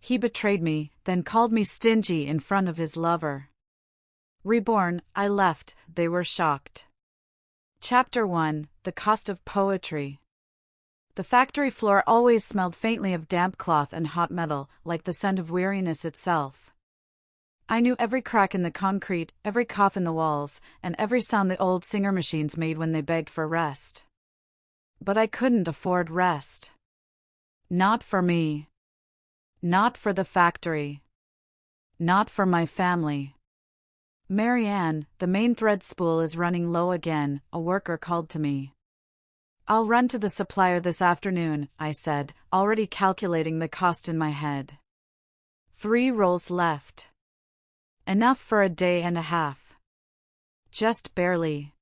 He betrayed me, then called me stingy in front of his lover. Reborn, I left, they were shocked. Chapter 1: The Cost of Poetry. The factory floor always smelled faintly of damp cloth and hot metal, like the scent of weariness itself. I knew every crack in the concrete, every cough in the walls, and every sound the old singer machines made when they begged for rest. But I couldn't afford rest. Not for me. Not for the factory. Not for my family. "Marianne, the main thread spool is running low again," a worker called to me. "I'll run to the supplier this afternoon," I said, already calculating the cost in my head. 3 rolls left. Enough for a day and a half. Just barely.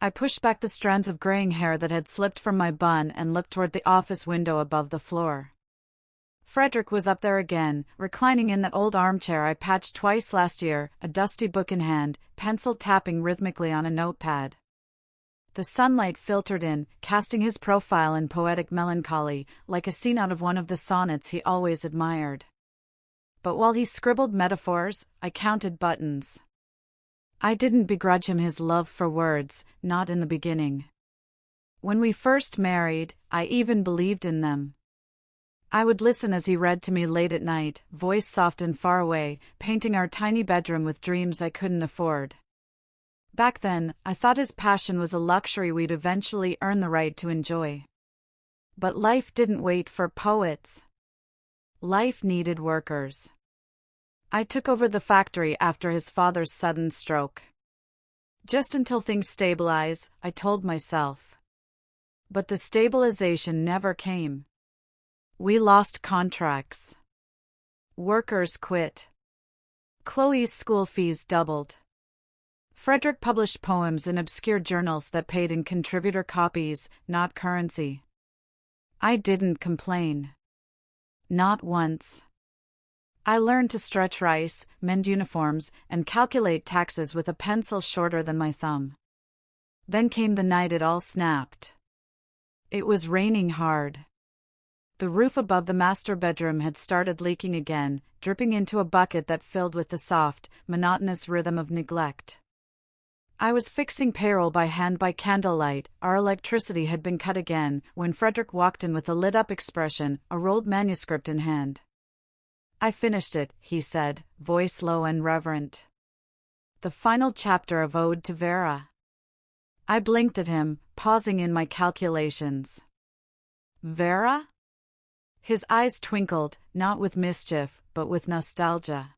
I pushed back the strands of graying hair that had slipped from my bun and looked toward the office window above the floor. Frederick was up there again, reclining in that old armchair I patched twice last year, a dusty book in hand, pencil tapping rhythmically on a notepad. The sunlight filtered in, casting his profile in poetic melancholy, like a scene out of one of the sonnets he always admired. But while he scribbled metaphors, I counted buttons. I didn't begrudge him his love for words, not in the beginning. When we first married, I even believed in them. I would listen as he read to me late at night, voice soft and far away, painting our tiny bedroom with dreams I couldn't afford. Back then, I thought his passion was a luxury we'd eventually earn the right to enjoy. But life didn't wait for poets. Life needed workers. I took over the factory after his father's sudden stroke. Just until things stabilize, I told myself. But the stabilization never came. We lost contracts. Workers quit. Chloe's school fees doubled. Frederick published poems in obscure journals that paid in contributor copies, not currency. I didn't complain. Not once. I learned to stretch rice, mend uniforms, and calculate taxes with a pencil shorter than my thumb. Then came the night it all snapped. It was raining hard. The roof above the master bedroom had started leaking again, dripping into a bucket that filled with the soft, monotonous rhythm of neglect. I was fixing payroll by hand by candlelight, our electricity had been cut again, when Frederick walked in with a lit-up expression, a rolled manuscript in hand. "I finished it," he said, voice low and reverent. "The final chapter of Ode to Vera." I blinked at him, pausing in my calculations. "Vera?" His eyes twinkled, not with mischief, but with nostalgia.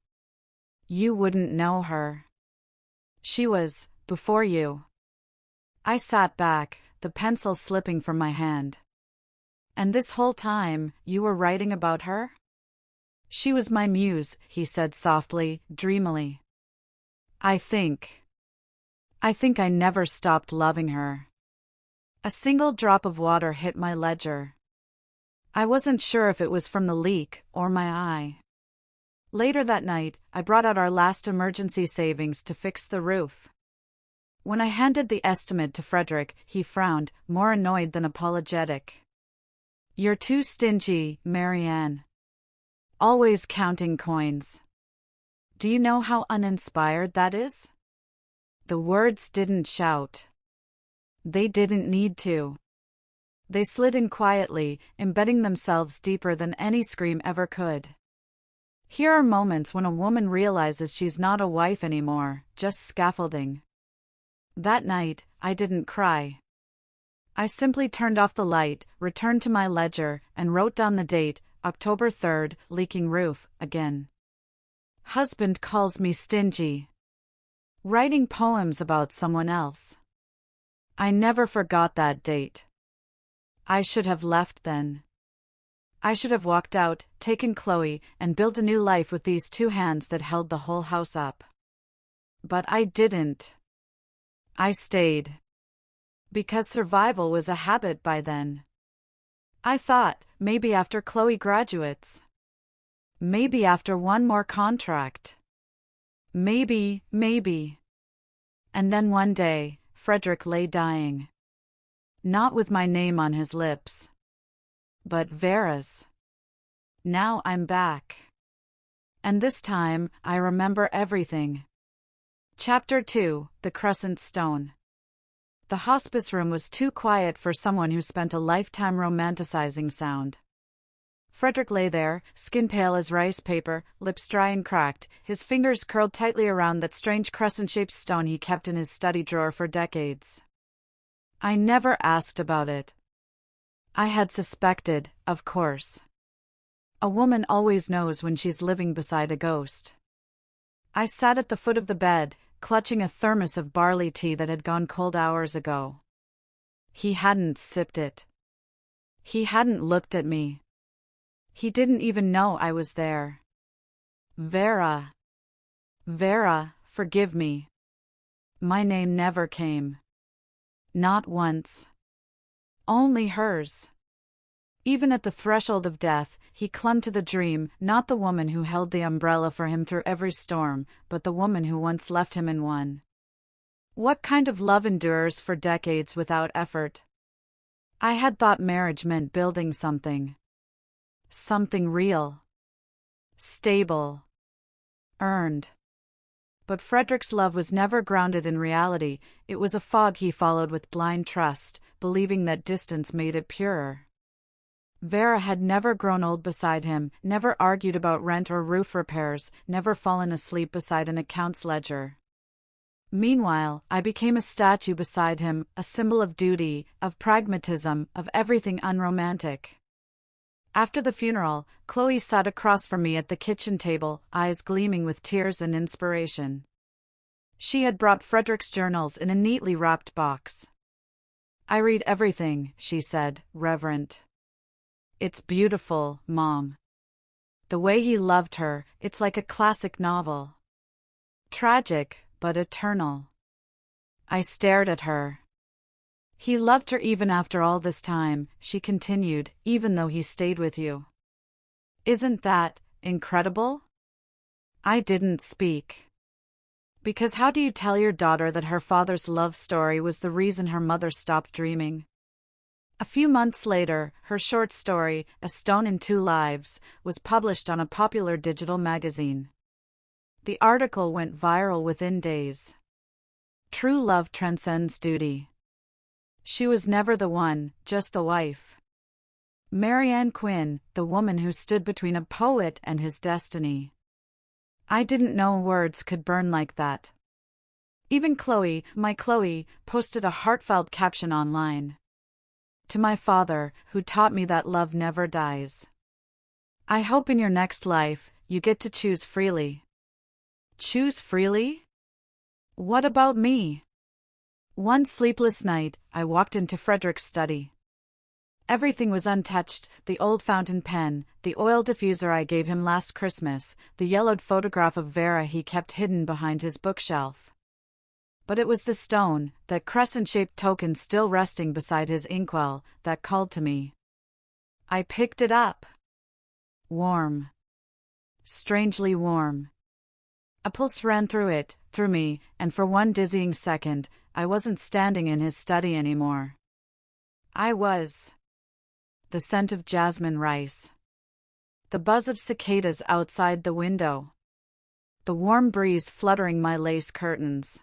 "You wouldn't know her. She was before you." I sat back, the pencil slipping from my hand. "And this whole time, you were writing about her?" "She was my muse," he said softly, dreamily. I think I never stopped loving her." A single drop of water hit my ledger. I wasn't sure if it was from the leak or my eye. Later that night, I brought out our last emergency savings to fix the roof. When I handed the estimate to Frederick, he frowned, more annoyed than apologetic. "You're too stingy, Marianne. Always counting coins. Do you know how uninspired that is?" The words didn't shout. They didn't need to. They slid in quietly, embedding themselves deeper than any scream ever could. Here are moments when a woman realizes she's not a wife anymore, just scaffolding. That night, I didn't cry. I simply turned off the light, returned to my ledger, and wrote down the date, October 3rd, leaking roof, again. Husband calls me stingy. Writing poems about someone else. I never forgot that date. I should have left then. I should have walked out, taken Chloe, and built a new life with these 2 hands that held the whole house up. But I didn't. I stayed. Because survival was a habit by then. I thought, maybe after Chloe graduates. Maybe after one more contract. Maybe. And then one day, Frederick lay dying. Not with my name on his lips. But Vera's. Now I'm back. And this time, I remember everything. Chapter 2: The Crescent Stone. The hospice room was too quiet for someone who spent a lifetime romanticizing sound. Frederick lay there, skin pale as rice paper, lips dry and cracked, his fingers curled tightly around that strange crescent-shaped stone he kept in his study drawer for decades. I never asked about it. I had suspected, of course. A woman always knows when she's living beside a ghost. I sat at the foot of the bed, clutching a thermos of barley tea that had gone cold hours ago. He hadn't sipped it. He hadn't looked at me. He didn't even know I was there. Vera. Vera, forgive me. My name never came. Not once. Only hers. Even at the threshold of death, he clung to the dream, not the woman who held the umbrella for him through every storm, but the woman who once left him in one. What kind of love endures for decades without effort? I had thought marriage meant building something. Something real. Stable. Earned. But Frederick's love was never grounded in reality, it was a fog he followed with blind trust, believing that distance made it purer. Vera had never grown old beside him, never argued about rent or roof repairs, never fallen asleep beside an accounts ledger. Meanwhile, I became a statue beside him, a symbol of duty, of pragmatism, of everything unromantic. After the funeral, Chloe sat across from me at the kitchen table, eyes gleaming with tears and inspiration. She had brought Frederick's journals in a neatly wrapped box. I read everything, she said, reverent. It's beautiful, Mom. The way he loved her, it's like a classic novel. Tragic, but eternal. I stared at her. He loved her even after all this time, she continued, even though he stayed with you. Isn't that incredible? I didn't speak. Because how do you tell your daughter that her father's love story was the reason her mother stopped dreaming? A few months later, her short story, A Stone in Two Lives, was published on a popular digital magazine. The article went viral within days. True love transcends duty. She was never the one, just the wife. Marianne Quinn, the woman who stood between a poet and his destiny. I didn't know words could burn like that. Even Chloe, my Chloe, posted a heartfelt caption online. To my father, who taught me that love never dies. I hope in your next life, you get to choose freely. Choose freely? What about me? One sleepless night, I walked into Frederick's study. Everything was untouched, the old fountain pen, the oil diffuser I gave him last Christmas, the yellowed photograph of Vera he kept hidden behind his bookshelf. But it was the stone, that crescent-shaped token still resting beside his inkwell, that called to me. I picked it up. Warm. Strangely warm. A pulse ran through it, through me, and for one dizzying second, I wasn't standing in his study anymore. I was. The scent of jasmine rice. The buzz of cicadas outside the window. The warm breeze fluttering my lace curtains.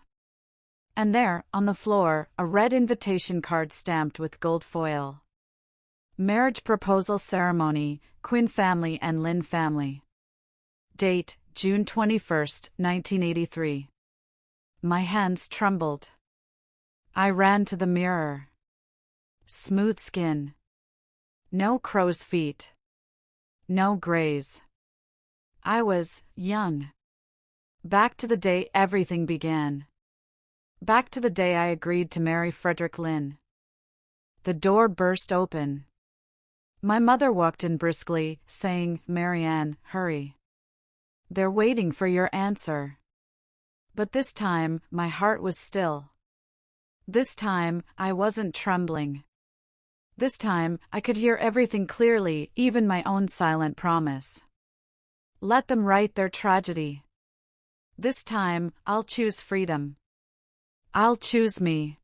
And there, on the floor, a red invitation card stamped with gold foil. Marriage proposal ceremony, Quinn family and Lynn family. Date, June 21st, 1983. My hands trembled. I ran to the mirror. Smooth skin. No crow's feet. No grays. I was young. Back to the day everything began. Back to the day I agreed to marry Frederick Lynn. The door burst open. My mother walked in briskly, saying, "Marianne, hurry. They're waiting for your answer." But this time, my heart was still. This time, I wasn't trembling. This time, I could hear everything clearly, even my own silent promise. Let them write their tragedy. This time, I'll choose freedom. I'll choose me.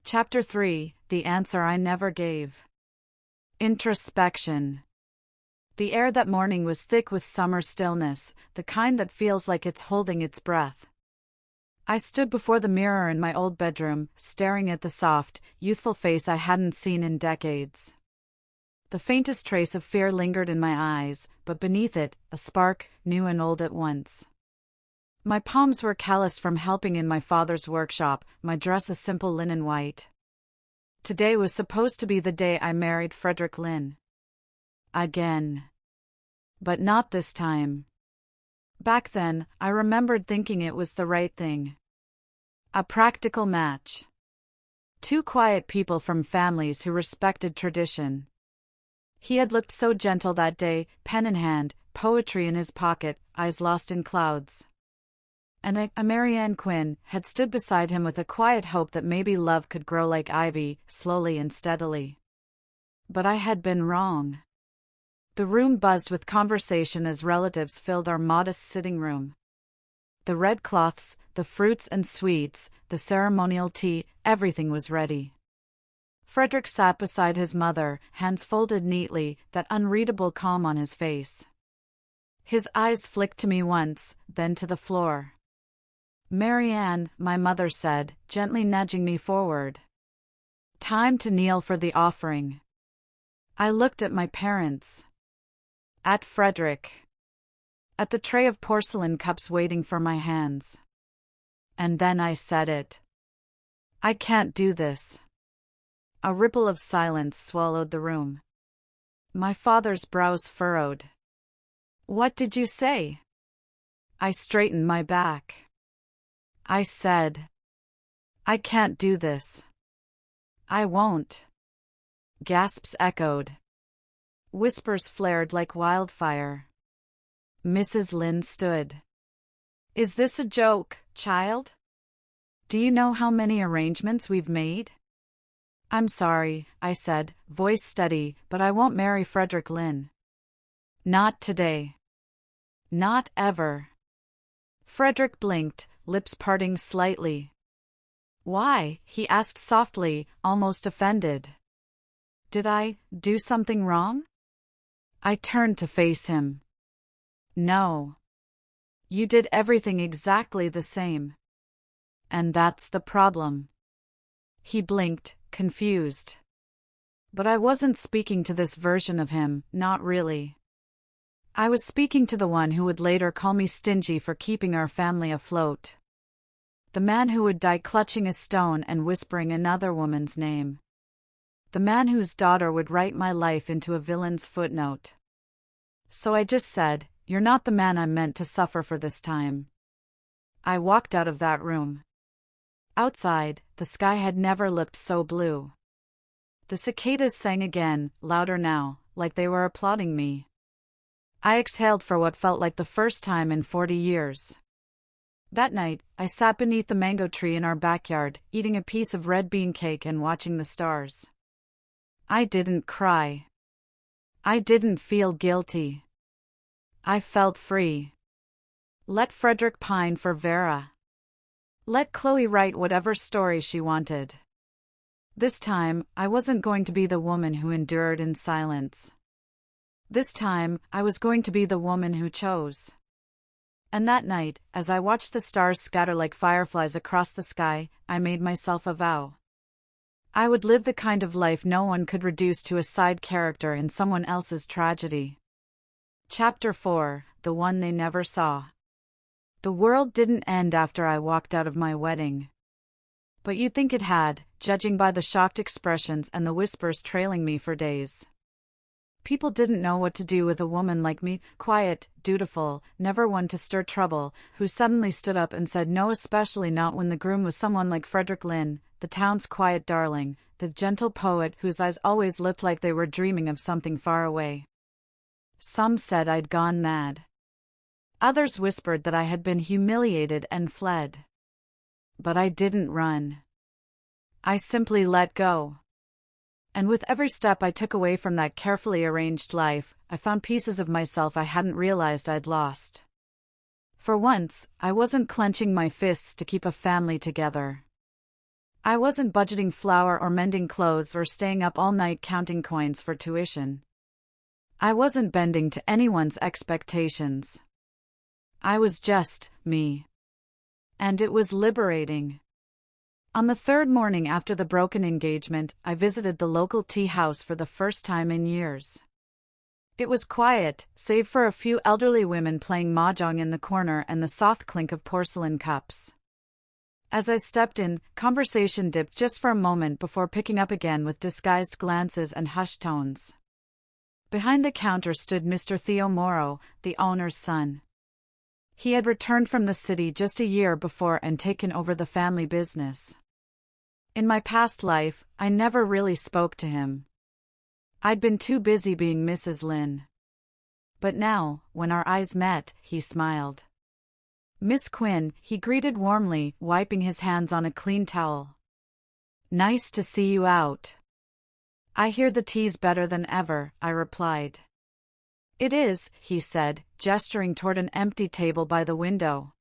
Chapter 3: The Answer I Never Gave. Introspection. The air that morning was thick with summer stillness, the kind that feels like it's holding its breath. I stood before the mirror in my old bedroom, staring at the soft, youthful face I hadn't seen in decades. The faintest trace of fear lingered in my eyes, but beneath it, a spark, new and old at once. My palms were calloused from helping in my father's workshop, my dress a simple linen white. Today was supposed to be the day I married Frederick Lynn. Again. But not this time. Back then, I remembered thinking it was the right thing. A practical match. Two quiet people from families who respected tradition. He had looked so gentle that day, pen in hand, poetry in his pocket, eyes lost in clouds. And Marianne Quinn had stood beside him with a quiet hope that maybe love could grow like ivy, slowly and steadily. But I had been wrong. The room buzzed with conversation as relatives filled our modest sitting room. The red cloths, the fruits and sweets, the ceremonial tea, everything was ready. Frederick sat beside his mother, hands folded neatly, that unreadable calm on his face. His eyes flicked to me once, then to the floor. "Marianne," my mother said, gently nudging me forward. "Time to kneel for the offering." I looked at my parents. At Frederick. At the tray of porcelain cups waiting for my hands. And then I said it. "I can't do this." A ripple of silence swallowed the room. My father's brows furrowed. "What did you say?" I straightened my back. I said, "I can't do this." "I won't." Gasps echoed. Whispers flared like wildfire. Mrs. Lynn stood. "Is this a joke, child? Do you know how many arrangements we've made?" "I'm sorry," I said, voice steady, "but I won't marry Frederick Lynn. Not today. Not ever." Frederick blinked, lips parting slightly. "Why?" he asked softly, almost offended. "Did I do something wrong?" I turned to face him. "No. You did everything exactly the same. And that's the problem." He blinked, confused. But I wasn't speaking to this version of him, not really. I was speaking to the one who would later call me stingy for keeping our family afloat. The man who would die clutching a stone and whispering another woman's name. The man whose daughter would write my life into a villain's footnote. So I just said, "You're not the man I'm meant to suffer for this time." I walked out of that room. Outside, the sky had never looked so blue. The cicadas sang again, louder now, like they were applauding me. I exhaled for what felt like the first time in 40 years. That night, I sat beneath the mango tree in our backyard, eating a piece of red bean cake and watching the stars. I didn't cry. I didn't feel guilty. I felt free. Let Frederick pine for Vera. Let Chloe write whatever story she wanted. This time, I wasn't going to be the woman who endured in silence. This time, I was going to be the woman who chose. And that night, as I watched the stars scatter like fireflies across the sky, I made myself a vow. I would live the kind of life no one could reduce to a side character in someone else's tragedy. Chapter 4, The One They Never Saw. The world didn't end after I walked out of my wedding. But you'd think it had, judging by the shocked expressions and the whispers trailing me for days. People didn't know what to do with a woman like me, quiet, dutiful, never one to stir trouble, who suddenly stood up and said no, especially not when the groom was someone like Frederick Lynn, the town's quiet darling, the gentle poet whose eyes always looked like they were dreaming of something far away. Some said I'd gone mad. Others whispered that I had been humiliated and fled. But I didn't run. I simply let go. And with every step I took away from that carefully arranged life, I found pieces of myself I hadn't realized I'd lost. For once, I wasn't clenching my fists to keep a family together. I wasn't budgeting flour or mending clothes or staying up all night counting coins for tuition. I wasn't bending to anyone's expectations. I was just me. And it was liberating. On the third morning after the broken engagement, I visited the local tea house for the first time in years. It was quiet, save for a few elderly women playing mahjong in the corner and the soft clink of porcelain cups. As I stepped in, conversation dipped just for a moment before picking up again with disguised glances and hushed tones. Behind the counter stood Mr. Theo Morrow, the owner's son. He had returned from the city just a year before and taken over the family business. In my past life, I never really spoke to him. I'd been too busy being Mrs. Lynn. But now, when our eyes met, he smiled. "Miss Quinn," he greeted warmly, wiping his hands on a clean towel. "Nice to see you out." "I hear the tea's better than ever," I replied. "It is," he said, gesturing toward an empty table by the window.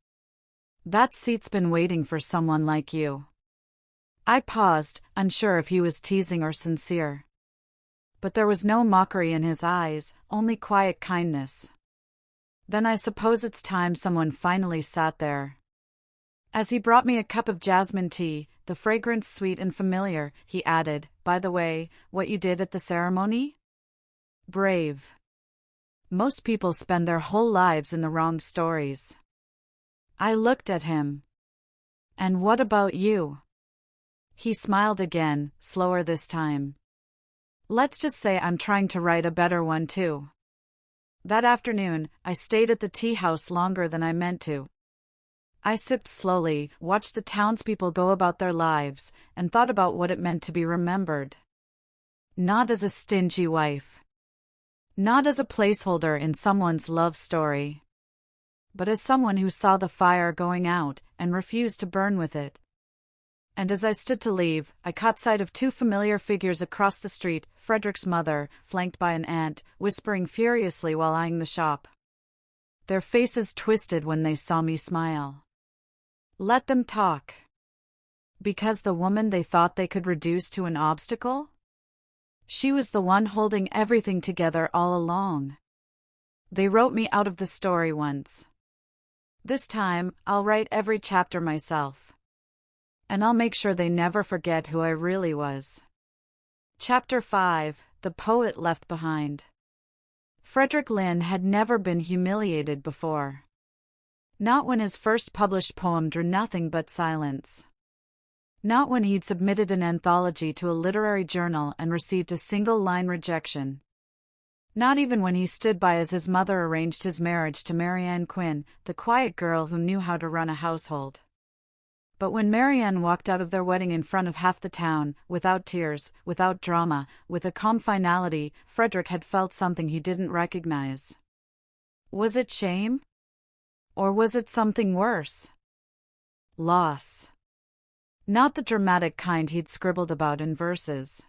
"That seat's been waiting for someone like you." I paused, unsure if he was teasing or sincere. But there was no mockery in his eyes, only quiet kindness. "Then I suppose it's time someone finally sat there." As he brought me a cup of jasmine tea, the fragrance sweet and familiar, he added, "By the way, what you did at the ceremony? Brave. Most people spend their whole lives in the wrong stories." I looked at him. "And what about you?" He smiled again, slower this time. "Let's just say I'm trying to write a better one too." That afternoon, I stayed at the tea house longer than I meant to. I sipped slowly, watched the townspeople go about their lives, and thought about what it meant to be remembered. Not as a stingy wife. Not as a placeholder in someone's love story. But as someone who saw the fire going out, and refused to burn with it. And as I stood to leave, I caught sight of two familiar figures across the street, Frederick's mother, flanked by an aunt, whispering furiously while eyeing the shop. Their faces twisted when they saw me smile. Let them talk. Because the woman they thought they could reduce to an obstacle? She was the one holding everything together all along. They wrote me out of the story once. This time, I'll write every chapter myself. And I'll make sure they never forget who I really was. Chapter 5: The Poet Left Behind. Frederick Lynn had never been humiliated before. Not when his first published poem drew nothing but silence. Not when he'd submitted an anthology to a literary journal and received a single-line rejection. Not even when he stood by as his mother arranged his marriage to Marianne Quinn, the quiet girl who knew how to run a household. But when Marianne walked out of their wedding in front of half the town, without tears, without drama, with a calm finality, Frederick had felt something he didn't recognize. Was it shame? Or was it something worse? Loss. Not the dramatic kind he'd scribbled about in verses.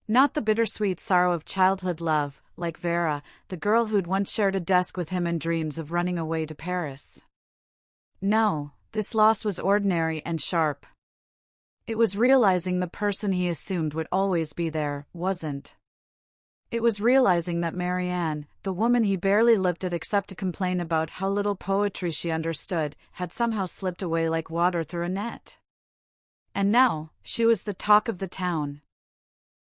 Not the bittersweet sorrow of childhood love, like Vera, the girl who'd once shared a desk with him and dreams of running away to Paris. No. This loss was ordinary and sharp. It was realizing the person he assumed would always be there, wasn't. It was realizing that Marianne, the woman he barely looked at except to complain about how little poetry she understood, had somehow slipped away like water through a net. And now, she was the talk of the town.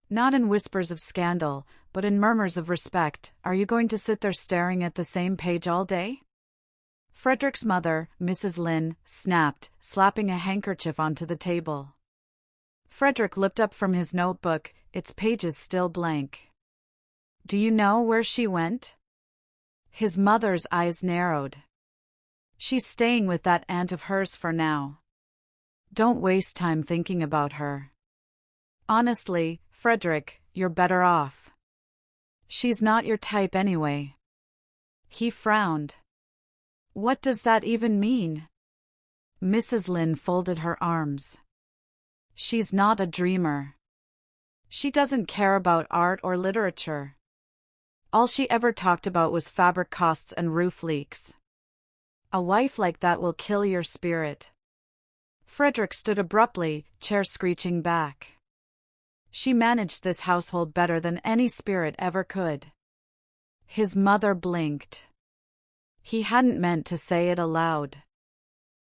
Not in whispers of scandal, but in murmurs of respect. "Are you going to sit there staring at the same page all day?" Frederick's mother, Mrs. Lynn, snapped, slapping a handkerchief onto the table. Frederick looked up from his notebook, its pages still blank. "Do you know where she went?" His mother's eyes narrowed. "She's staying with that aunt of hers for now. Don't waste time thinking about her. Honestly, Frederick, you're better off. She's not your type anyway." He frowned. "What does that even mean?" Mrs. Lynn folded her arms. "She's not a dreamer. She doesn't care about art or literature. All she ever talked about was fabric costs and roof leaks. A wife like that will kill your spirit." Frederick stood abruptly, chair screeching back. "She managed this household better than any spirit ever could. His mother blinked. He hadn't meant to say it aloud.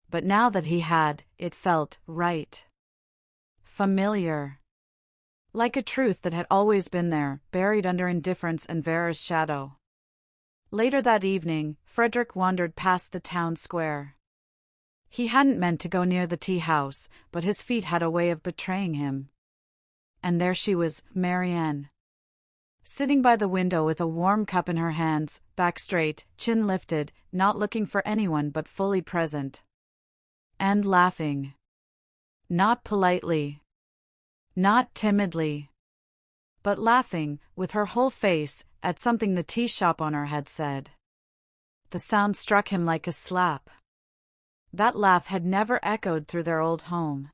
But now that he had, it felt right. Familiar. Like a truth that had always been there, buried under indifference and Vera's shadow. Later that evening, Frederick wandered past the town square. He hadn't meant to go near the tea house, but his feet had a way of betraying him. And there she was, Marianne. Sitting by the window with a warm cup in her hands, back straight, chin lifted, not looking for anyone but fully present. And laughing. Not politely. Not timidly. But laughing, with her whole face, at something the tea shop owner had said. The sound struck him like a slap. That laugh had never echoed through their old home.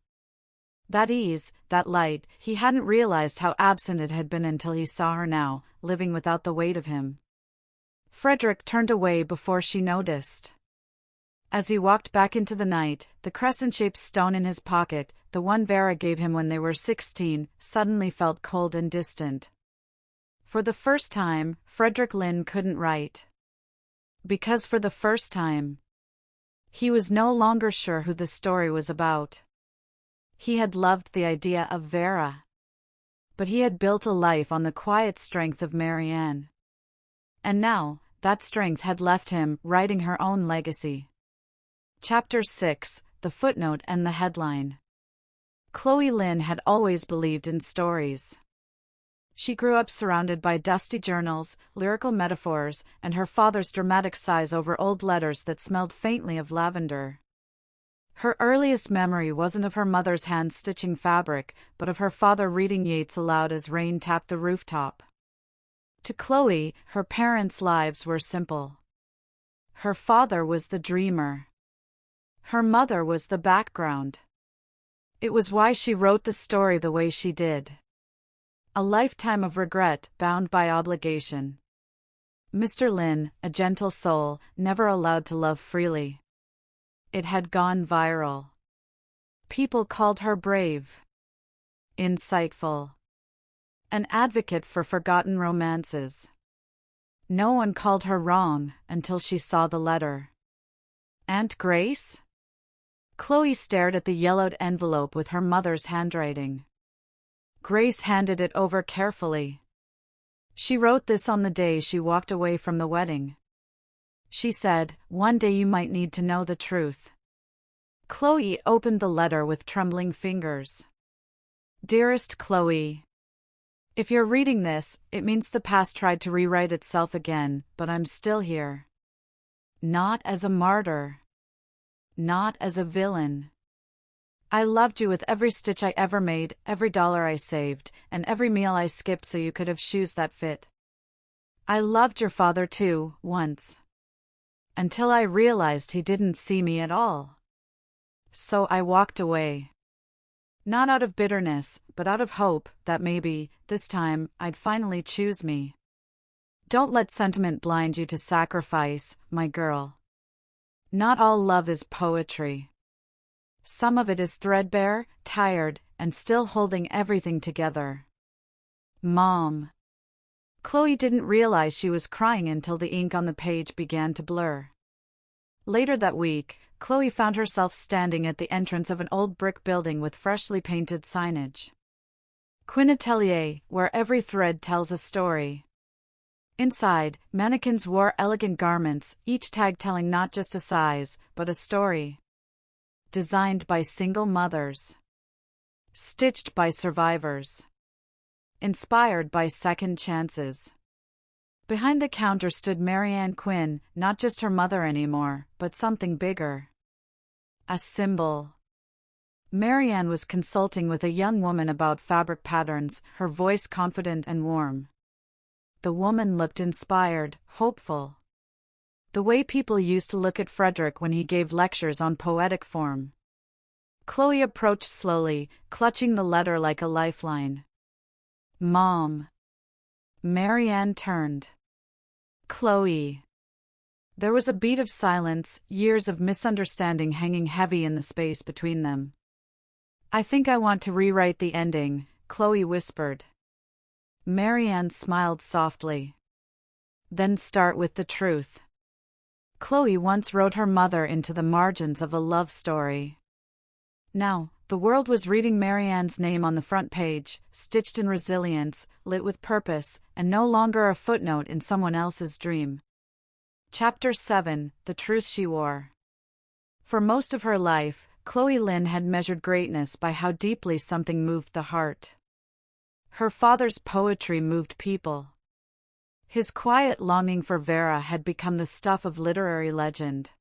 That ease, that light, he hadn't realized how absent it had been until he saw her now, living without the weight of him. Frederick turned away before she noticed. As he walked back into the night, the crescent-shaped stone in his pocket, the one Vera gave him when they were 16, suddenly felt cold and distant. For the first time, Frederick Lynn couldn't write. Because for the first time, he was no longer sure who the story was about. He had loved the idea of Vera. But he had built a life on the quiet strength of Marianne. And now, that strength had left him, writing her own legacy. Chapter 6, The Footnote and the Headline. Chloe Lynn had always believed in stories. She grew up surrounded by dusty journals, lyrical metaphors, and her father's dramatic sighs over old letters that smelled faintly of lavender. Her earliest memory wasn't of her mother's hands stitching fabric, but of her father reading Yeats aloud as rain tapped the rooftop. To Chloe, her parents' lives were simple. Her father was the dreamer. Her mother was the background. It was why she wrote the story the way she did. A lifetime of regret, bound by obligation. Mr. Lynn, a gentle soul, never allowed to love freely. It had gone viral. People called her brave, insightful, an advocate for forgotten romances. No one called her wrong until she saw the letter. Aunt Grace? Chloe stared at the yellowed envelope with her mother's handwriting. Grace handed it over carefully. She wrote this on the day she walked away from the wedding. She said, "One day you might need to know the truth." Chloe opened the letter with trembling fingers. Dearest Chloe, if you're reading this, it means the past tried to rewrite itself again, but I'm still here. Not as a martyr. Not as a villain. I loved you with every stitch I ever made, every dollar I saved, and every meal I skipped so you could have shoes that fit. I loved your father too, once. Until I realized he didn't see me at all. So I walked away. Not out of bitterness, but out of hope that maybe, this time, I'd finally choose me. Don't let sentiment blind you to sacrifice, my girl. Not all love is poetry. Some of it is threadbare, tired, and still holding everything together. Mom. Chloe didn't realize she was crying until the ink on the page began to blur. Later that week, Chloe found herself standing at the entrance of an old brick building with freshly painted signage. Quinn Atelier, where every thread tells a story. Inside, mannequins wore elegant garments, each tag telling not just a size, but a story. Designed by single mothers. Stitched by survivors. Inspired by second chances. Behind the counter stood Marianne Quinn, not just her mother anymore, but something bigger. A symbol. Marianne was consulting with a young woman about fabric patterns, her voice confident and warm. The woman looked inspired, hopeful. The way people used to look at Frederick when he gave lectures on poetic form. Chloe approached slowly, clutching the letter like a lifeline. Mom. Marianne turned. Chloe. There was a beat of silence, years of misunderstanding hanging heavy in the space between them. I think I want to rewrite the ending, Chloe whispered. Marianne smiled softly. Then start with the truth. Chloe once wrote her mother into the margins of a love story. Now, the world was reading Marianne's name on the front page, stitched in resilience, lit with purpose, and no longer a footnote in someone else's dream. Chapter 7: The Truth She Wore. For most of her life, Chloe Lynn had measured greatness by how deeply something moved the heart. Her father's poetry moved people. His quiet longing for Vera had become the stuff of literary legend.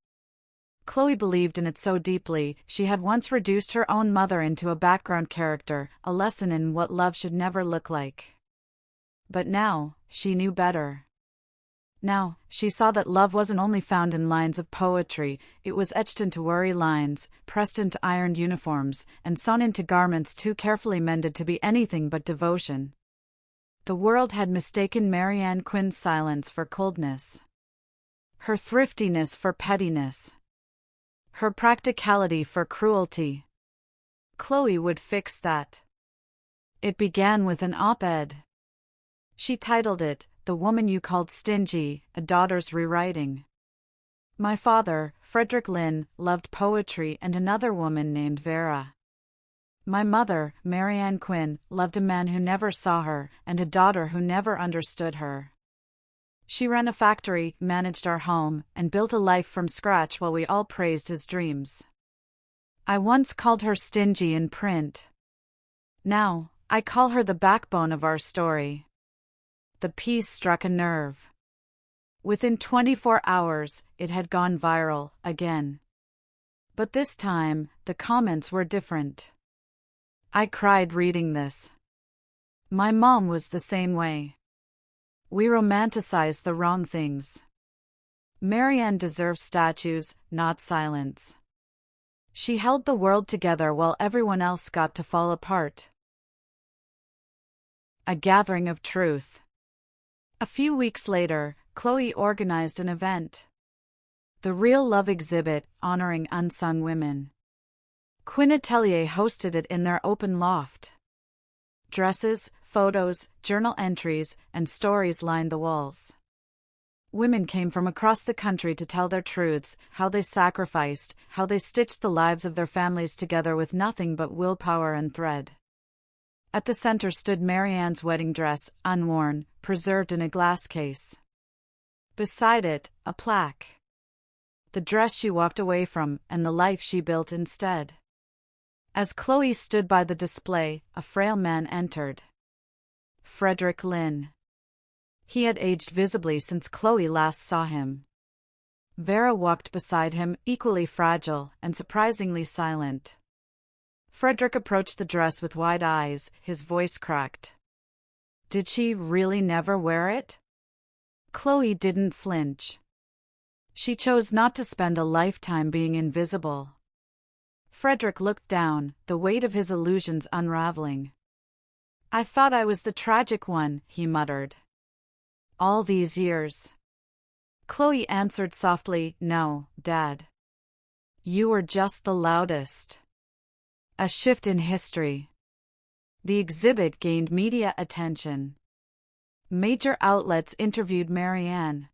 Chloe believed in it so deeply, she had once reduced her own mother into a background character, a lesson in what love should never look like. But now, she knew better. Now, she saw that love wasn't only found in lines of poetry, it was etched into worry lines, pressed into ironed uniforms, and sewn into garments too carefully mended to be anything but devotion. The world had mistaken Marianne Quinn's silence for coldness, her thriftiness for pettiness, her practicality for cruelty. Chloe would fix that. It began with an op-ed. She titled it, "The Woman You Called Stingy, A Daughter's Rewriting." My father, Frederick Lynn, loved poetry and another woman named Vera. My mother, Marianne Quinn, loved a man who never saw her, and a daughter who never understood her. She ran a factory, managed our home, and built a life from scratch while we all praised his dreams. I once called her stingy in print. Now, I call her the backbone of our story. The piece struck a nerve. Within 24 hours, it had gone viral, again. But this time, the comments were different. I cried reading this. My mom was the same way. We romanticize the wrong things. Marianne deserves statues, not silence. She held the world together while everyone else got to fall apart. A gathering of truth. A few weeks later, Chloe organized an event. The Real Love exhibit, honoring unsung women. Quinn Atelier hosted it in their open loft. Dresses, photos, journal entries, and stories lined the walls. Women came from across the country to tell their truths, how they sacrificed, how they stitched the lives of their families together with nothing but willpower and thread. At the center stood Marianne's wedding dress, unworn, preserved in a glass case. Beside it, a plaque. The dress she walked away from, and the life she built instead. As Chloe stood by the display, a frail man entered. Frederick Lynn. He had aged visibly since Chloe last saw him. Vera walked beside him, equally fragile and surprisingly silent. Frederick approached the dress with wide eyes, his voice cracked. Did she really never wear it? Chloe didn't flinch. She chose not to spend a lifetime being invisible. Frederick looked down, the weight of his illusions unraveling. I thought I was the tragic one, he muttered. All these years. Chloe answered softly, No, Dad. You were just the loudest. A shift in history. The exhibit gained media attention. Major outlets interviewed Marianne.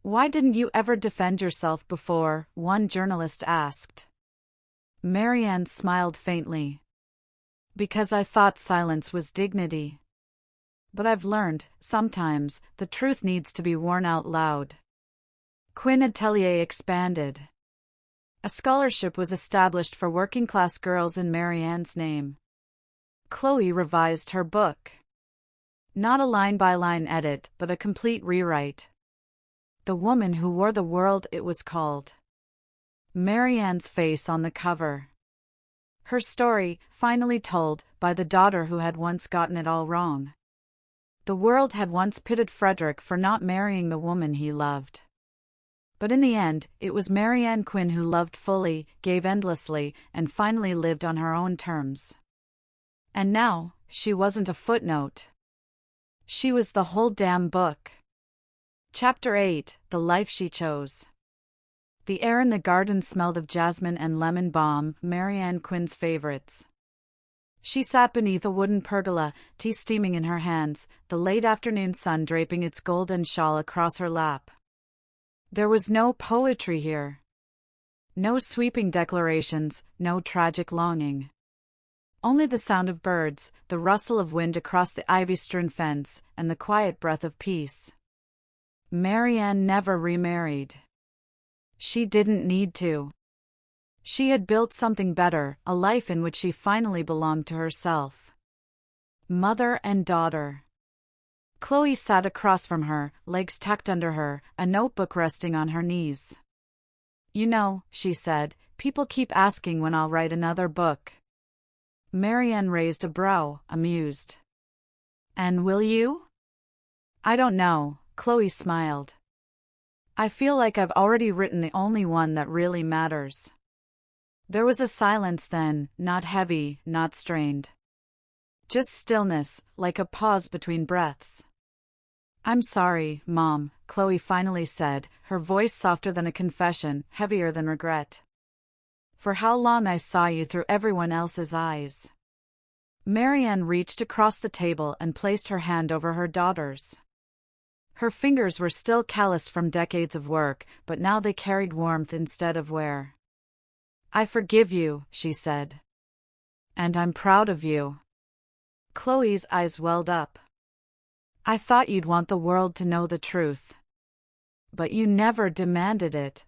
Why didn't you ever defend yourself before? One journalist asked. Marianne smiled faintly. Because I thought silence was dignity. But I've learned, sometimes, the truth needs to be worn out loud. Quinn Atelier expanded. A scholarship was established for working-class girls in Marianne's name. Chloe revised her book. Not a line-by-line edit, but a complete rewrite. The Woman Who Wore the World, it was called. Marianne's face on the cover. Her story, finally told, by the daughter who had once gotten it all wrong. The world had once pitted Frederick for not marrying the woman he loved. But in the end, it was Marianne Quinn who loved fully, gave endlessly, and finally lived on her own terms. And now, she wasn't a footnote. She was the whole damn book. Chapter 8: The Life She Chose. The air in the garden smelled of jasmine and lemon balm, Marianne Quinn's favorites. She sat beneath a wooden pergola, tea steaming in her hands, the late afternoon sun draping its golden shawl across her lap. There was no poetry here. No sweeping declarations, no tragic longing. Only the sound of birds, the rustle of wind across the ivy-strewn fence, and the quiet breath of peace. Marianne never remarried. She didn't need to. She had built something better, a life in which she finally belonged to herself. Mother and daughter. Chloe sat across from her, legs tucked under her, a notebook resting on her knees. "You know," she said, "people keep asking when I'll write another book." Marianne raised a brow, amused. "And will you?" "I don't know," Chloe smiled. "I feel like I've already written the only one that really matters." There was a silence then, not heavy, not strained. Just stillness, like a pause between breaths. "I'm sorry, Mom," Chloe finally said, her voice softer than a confession, heavier than regret. "For how long I saw you through everyone else's eyes." Marianne reached across the table and placed her hand over her daughter's. Her fingers were still calloused from decades of work, but now they carried warmth instead of wear. "I forgive you," she said. "And I'm proud of you." Chloe's eyes welled up. "I thought you'd want the world to know the truth. But you never demanded it."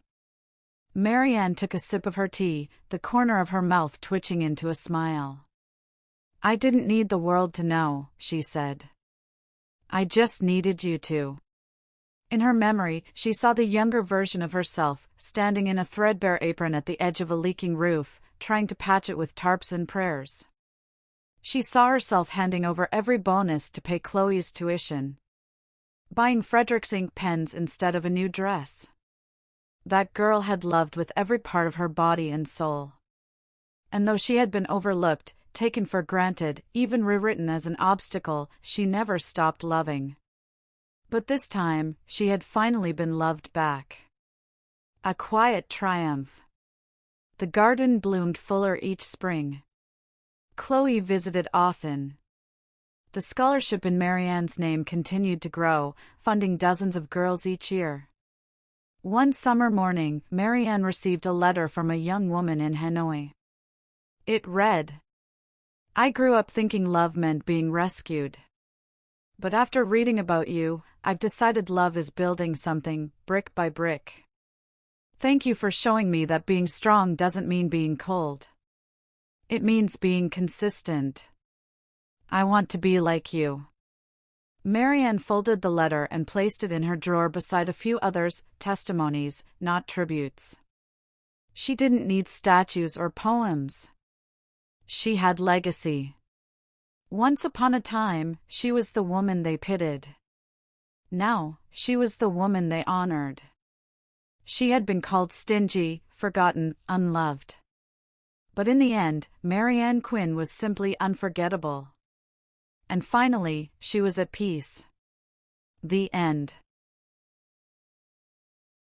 Marianne took a sip of her tea, the corner of her mouth twitching into a smile. "I didn't need the world to know," she said. "I just needed you to." In her memory, she saw the younger version of herself, standing in a threadbare apron at the edge of a leaking roof, trying to patch it with tarps and prayers. She saw herself handing over every bonus to pay Chloe's tuition. Buying Frederick's ink pens instead of a new dress. That girl had loved with every part of her body and soul. And though she had been overlooked, taken for granted, even rewritten as an obstacle, she never stopped loving. But this time, she had finally been loved back. A quiet triumph. The garden bloomed fuller each spring. Chloe visited often. The scholarship in Marianne's name continued to grow, funding dozens of girls each year. One summer morning, Marianne received a letter from a young woman in Hanoi. It read, "I grew up thinking love meant being rescued. But after reading about you, I've decided love is building something, brick by brick. Thank you for showing me that being strong doesn't mean being cold. It means being consistent. I want to be like you." Marianne folded the letter and placed it in her drawer beside a few others, testimonies, not tributes. She didn't need statues or poems. She had legacy. Once upon a time, she was the woman they pitied. Now, she was the woman they honored. She had been called stingy, forgotten, unloved. But in the end, Marianne Quinn was simply unforgettable. And finally, she was at peace. The end.